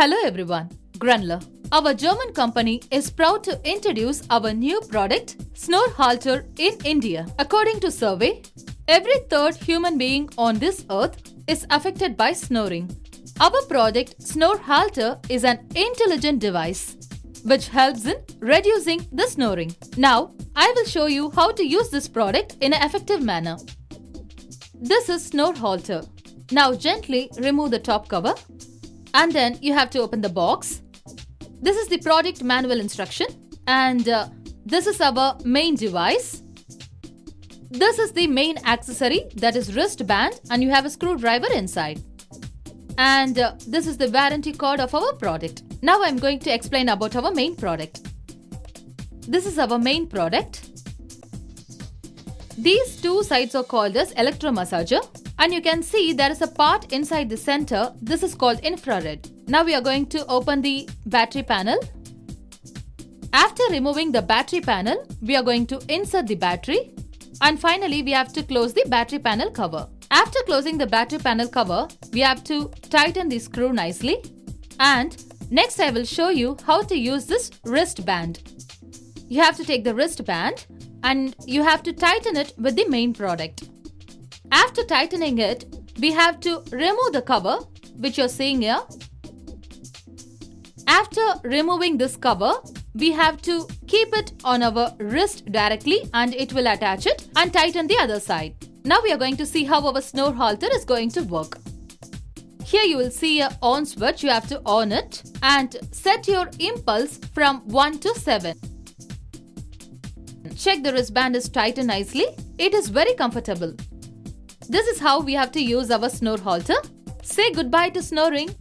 Hello everyone, Grunler. Our German company is proud to introduce our new product, Snore Halter in India. According to survey, every third human being on this earth is affected by snoring. Our product, Snore Halter, is an intelligent device which helps in reducing the snoring. Now, I will show you how to use this product in an effective manner. This is Snore Halter. Now gently remove the top cover and then you have to open the box. This is the product manual instruction and this is our main device. This is the main accessory, that is wristband, and you have a screwdriver inside. And this is the warranty card of our product. Now I'm going to explain about our main product. This is our main product. These two sides are called as electromassager, and you can see there is a part inside the center. This is called infrared. Now we are going to open the battery panel. After removing the battery panel, we are going to insert the battery, and finally we have to close the battery panel cover. After closing the battery panel cover, we have to tighten the screw nicely, and next I will show you how to use this wristband. You have to take the wristband and you have to tighten it with the main product. After tightening it, we have to remove the cover which you're seeing here. After removing this cover, we have to keep it on our wrist directly and it will attach it and tighten the other side. Now we are going to see how our Snore Halter is going to work. Here you will see a on switch. You have to on it and set your impulse from 1 to 7. Check the wristband is tightened nicely. It is very comfortable. This is how we have to use our Snore Halter. Say goodbye to snoring